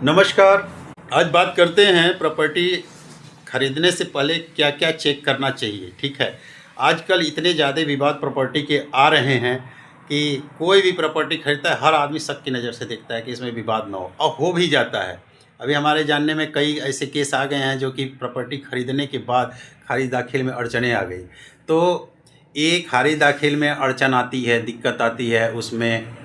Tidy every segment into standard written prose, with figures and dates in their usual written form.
नमस्कार। आज बात करते हैं प्रॉपर्टी खरीदने से पहले क्या क्या चेक करना चाहिए। ठीक है, आजकल इतने ज़्यादा विवाद प्रॉपर्टी के आ रहे हैं कि कोई भी प्रॉपर्टी खरीदता है, हर आदमी शक की नज़र से देखता है कि इसमें विवाद ना हो, और हो भी जाता है। अभी हमारे जानने में कई ऐसे केस आ गए हैं जो कि प्रॉपर्टी खरीदने के बाद खारिज दाखिल में अड़चनें आ गई। तो ये खारिज दाखिल में अड़चन आती है, दिक्कत आती है, उसमें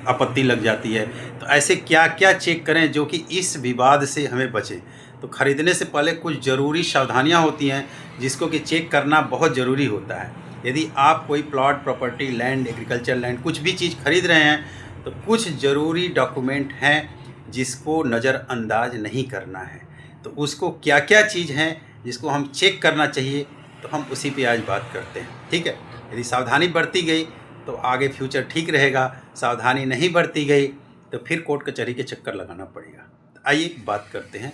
आपत्ति लग जाती है। तो ऐसे क्या क्या चेक करें जो कि इस विवाद से हमें बचे। तो ख़रीदने से पहले कुछ ज़रूरी सावधानियां होती हैं जिसको कि चेक करना बहुत ज़रूरी होता है। यदि आप कोई plot, property, land, agriculture land कुछ भी चीज़ खरीद रहे हैं तो कुछ ज़रूरी डॉक्यूमेंट हैं जिसको नज़रअंदाज नहीं करना है। तो उसको क्या क्या चीज़ हैं जिसको हम चेक करना चाहिए, तो हम उसी पे आज बात करते हैं। ठीक है, यदि सावधानी बरती गई तो आगे फ्यूचर ठीक रहेगा, सावधानी नहीं बरती गई तो फिर कोर्ट कचहरी के चक्कर लगाना पड़ेगा। तो आइए बात करते हैं।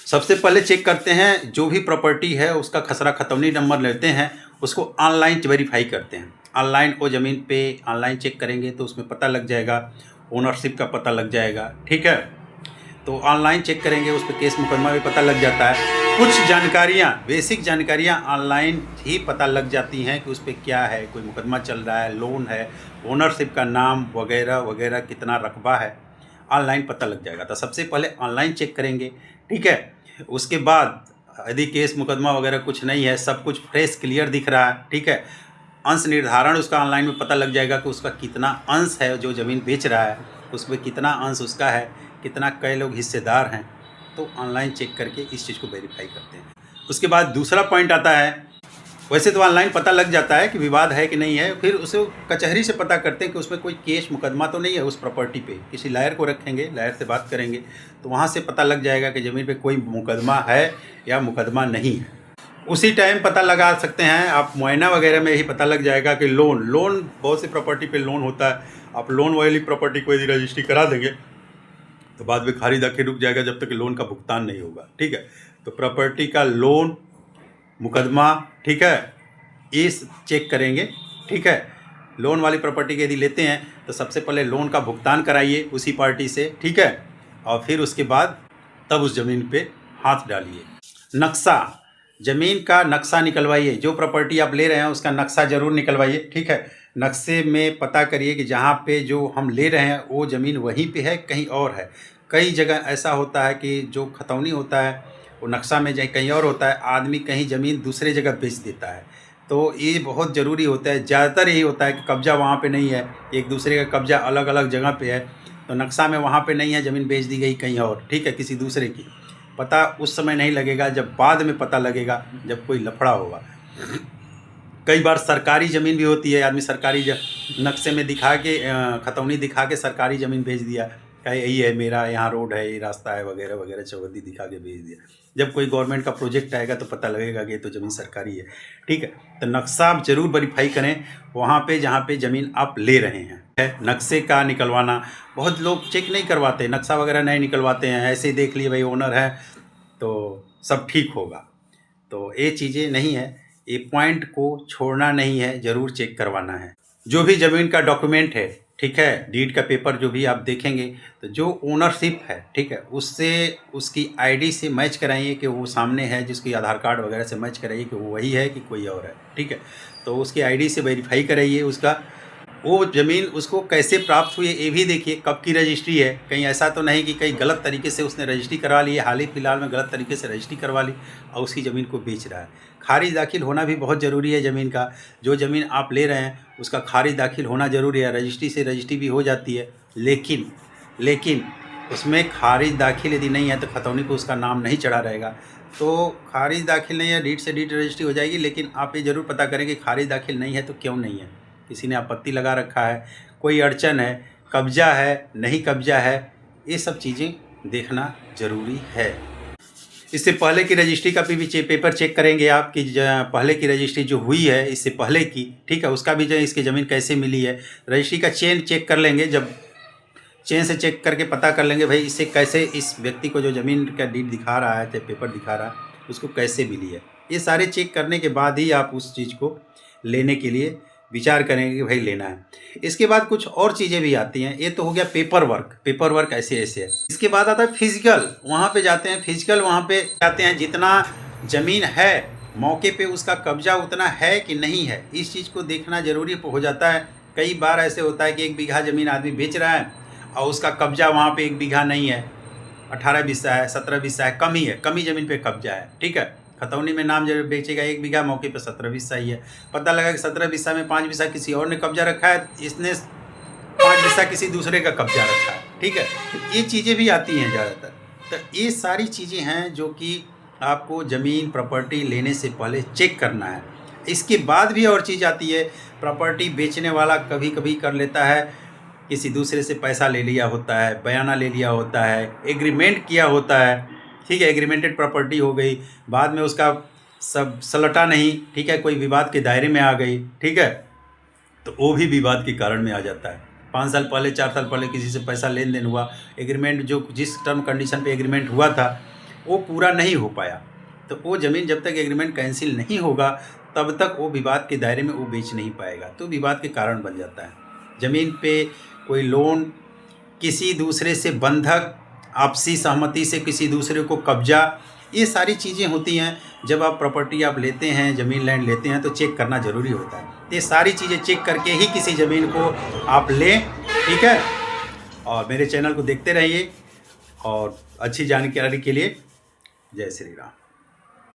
सबसे पहले चेक करते हैं, जो भी प्रॉपर्टी है उसका खसरा खतौनी नंबर लेते हैं, उसको ऑनलाइन वेरीफाई करते हैं। ऑनलाइन वो ज़मीन पे ऑनलाइन चेक करेंगे तो उसमें पता लग जाएगा, ओनरशिप का पता लग जाएगा। ठीक है, तो ऑनलाइन चेक करेंगे, उस पर केस मुकदमा भी पता लग जाता है। कुछ जानकारियाँ, बेसिक जानकारियाँ ऑनलाइन ही पता लग जाती हैं कि उस पर क्या है, कोई मुकदमा चल रहा है, लोन है, ओनरशिप का नाम वगैरह वगैरह, कितना रकबा है, ऑनलाइन पता लग जाएगा। तो सबसे पहले ऑनलाइन चेक करेंगे। ठीक है, उसके बाद यदि केस मुकदमा वगैरह कुछ नहीं है, सब कुछ फ्रेश क्लियर दिख रहा है, ठीक है, अंश निर्धारण उसका ऑनलाइन में पता लग जाएगा कि उसका कितना अंश है, जो ज़मीन बेच रहा है उसमें कितना अंश उसका है, कितना कई लोग हिस्सेदार हैं। तो ऑनलाइन चेक करके इस चीज़ को वेरीफाई करते हैं। उसके बाद दूसरा पॉइंट आता है, वैसे तो ऑनलाइन पता लग जाता है कि विवाद है कि नहीं है, फिर उसे कचहरी से पता करते हैं कि उसमें कोई केस मुकदमा तो नहीं है। उस प्रॉपर्टी पे किसी लायर को रखेंगे, लायर से बात करेंगे तो वहाँ से पता लग जाएगा कि ज़मीन पे कोई मुकदमा है या मुकदमा नहीं है। उसी टाइम पता लगा सकते हैं आप, मुआयना वगैरह में ही पता लग जाएगा कि लोन बहुत सी प्रॉपर्टी पे लोन होता है। आप लोन वाली प्रॉपर्टी को यदि रजिस्ट्री करा देंगे तो बाद में खारिज दाखिल रुक जाएगा जब तक लोन का भुगतान नहीं होगा। ठीक है, तो प्रॉपर्टी का लोन, मुकदमा, ठीक है, इस चेक करेंगे। ठीक है, लोन वाली प्रॉपर्टी के यदि लेते हैं तो सबसे पहले लोन का भुगतान कराइए उसी पार्टी से। ठीक है, और फिर उसके बाद तब उस ज़मीन पे हाथ डालिए। नक्शा, ज़मीन का नक्शा निकलवाइए। जो प्रॉपर्टी आप ले रहे हैं उसका नक्शा ज़रूर निकलवाइए। ठीक है, नक्शे में पता करिए कि जहाँ पे जो हम ले रहे हैं वो ज़मीन वहीं पे है, कहीं और है। कई जगह ऐसा होता है कि जो खतौनी होता है वो नक्शा में कहीं और होता है, आदमी कहीं ज़मीन दूसरे जगह बेच देता है। तो ये बहुत ज़रूरी होता है, ज़्यादातर यही होता है कि कब्ज़ा वहाँ पे नहीं है, एक दूसरे का कब्ज़ा अलग अलग जगह पे है। तो नक्शा में वहाँ पे नहीं है, ज़मीन बेच दी गई कहीं और, ठीक है, किसी दूसरे की। पता उस समय नहीं लगेगा जब बाद में पता लगेगा, जब कोई लफड़ा होगा। कई बार सरकारी ज़मीन भी होती है, आदमी सरकारी नक्शे में दिखा के, खतौनी दिखा के सरकारी ज़मीन भेज दिया, कहे यही है मेरा, यहाँ रोड है, ये रास्ता है वगैरह वगैरह, चौबंदी दिखा के भेज दिया। जब कोई गवर्नमेंट का प्रोजेक्ट आएगा तो पता लगेगा कि ये तो ज़मीन सरकारी है। ठीक है, तो नक्शा आप ज़रूर वेरीफाई करें वहाँ पे जहाँ पे ज़मीन आप ले रहे हैं। नक्शे का निकलवाना, बहुत लोग चेक नहीं करवाते, नक्शा वगैरह नहीं निकलवाते हैं, ऐसे ही देख लिए भाई ओनर है तो सब ठीक होगा। तो ये चीज़ें नहीं है, ये पॉइंट को छोड़ना नहीं है, ज़रूर चेक करवाना है। जो भी ज़मीन का डॉक्यूमेंट है, ठीक है, डीड का पेपर जो भी आप देखेंगे तो जो ओनरशिप है, ठीक है, उससे उसकी आईडी से मैच कराइए कि वो सामने है, जिसकी आधार कार्ड वगैरह से मैच कराइए कि वो वही है कि कोई और है। ठीक है, तो उसकी आईडी से वेरीफाई कराइए उसका, वो ज़मीन उसको कैसे प्राप्त हुई है ये भी देखिए, कब की रजिस्ट्री है। कहीं ऐसा तो नहीं कि कहीं गलत तरीके से उसने रजिस्ट्री करवा ली है, हाल ही फिलहाल में गलत तरीके से रजिस्ट्री करवा ली और उसकी ज़मीन को बेच रहा है। खारिज दाखिल होना भी बहुत ज़रूरी है ज़मीन का। जो ज़मीन आप ले रहे हैं उसका खारिज दाखिल होना ज़रूरी है। रजिस्ट्री से रजिस्ट्री भी हो जाती है, लेकिन उसमें खारिज दाखिल यदि नहीं है तो खतौनी को उसका नाम नहीं चढ़ा रहेगा। तो खारिज दाखिल नहीं है, डीड से डीड रजिस्ट्री हो जाएगी, लेकिन आप ये ज़रूर पता करें कि खारिज दाखिल नहीं है तो क्यों नहीं है, किसी ने आपत्ति लगा रखा है, कोई अड़चन है, कब्जा है, नहीं कब्जा है, ये सब चीज़ें देखना ज़रूरी है। इससे पहले की रजिस्ट्री का भी पेपर चेक करेंगे आप कि पहले की रजिस्ट्री जो हुई है इससे पहले की, ठीक है, उसका भी जो इसकी ज़मीन कैसे मिली है। रजिस्ट्री का चेन चेक कर लेंगे, जब चेन से चेक करके पता कर लेंगे भाई इससे कैसे, इस व्यक्ति को जो ज़मीन का डीड दिखा रहा है, पेपर दिखा रहा है, उसको कैसे मिली है। ये सारे चेक करने के बाद ही आप उस चीज़ को लेने के लिए विचार करेंगे कि भाई लेना है। इसके बाद कुछ और चीज़ें भी आती हैं। ये तो हो गया पेपर वर्क ऐसे ऐसे है। इसके बाद आता है फिजिकल, वहाँ पे जाते हैं फिजिकल, वहाँ पे जाते हैं जितना ज़मीन है मौके पे उसका कब्जा उतना है कि नहीं है, इस चीज़ को देखना ज़रूरी हो जाता है। कई बार ऐसे होता है कि 1 बीघा ज़मीन आदमी बेच रहा है और उसका कब्जा वहाँ पे 1 बीघा नहीं है, 18 बिस्सा है, 17 बिस्सा है, कम ही है, कम ही ज़मीन पे कब्जा है, ठीक है। खतौनी में नाम जब बेचेगा 1 बीघा, मौके पे 17 बिस्सा ही है। पता लगा कि 17 बिस्सा में 5 बिस्सा किसी और ने कब्जा रखा है, इसने 5 बिस्सा किसी दूसरे का कब्जा रखा है, ठीक है। तो ये चीज़ें भी आती हैं ज़्यादातर। तो ये सारी चीज़ें हैं जो कि आपको ज़मीन प्रॉपर्टी लेने से पहले चेक करना है। इसके बाद भी और चीज़ आती है, प्रॉपर्टी बेचने वाला कभी कभी कर लेता है, किसी दूसरे से पैसा ले लिया होता है, बयाना ले लिया होता है, एग्रीमेंट किया होता है, ठीक है, एग्रीमेंटेड प्रॉपर्टी हो गई, बाद में उसका सब सलटा नहीं, ठीक है, कोई विवाद के दायरे में आ गई, ठीक है, तो वो भी विवाद के कारण में आ जाता है। 5 साल पहले 4 साल पहले किसी से पैसा लेन देन हुआ, एग्रीमेंट जो जिस टर्म कंडीशन पे एग्रीमेंट हुआ था वो पूरा नहीं हो पाया, तो वो ज़मीन जब तक एग्रीमेंट कैंसिल नहीं होगा तब तक वो विवाद के दायरे में वो बेच नहीं पाएगा, तो विवाद के कारण बन जाता है। ज़मीन पे कोई लोन, किसी दूसरे से बंधक, आपसी सहमति से किसी दूसरे को कब्जा, ये सारी चीज़ें होती हैं। जब आप प्रॉपर्टी आप लेते हैं, ज़मीन लैंड लेते हैं, तो चेक करना ज़रूरी होता है। ये सारी चीज़ें चेक करके ही किसी ज़मीन को आप लें, ठीक है। और मेरे चैनल को देखते रहिए और अच्छी जानकारी के लिए जय श्री राम।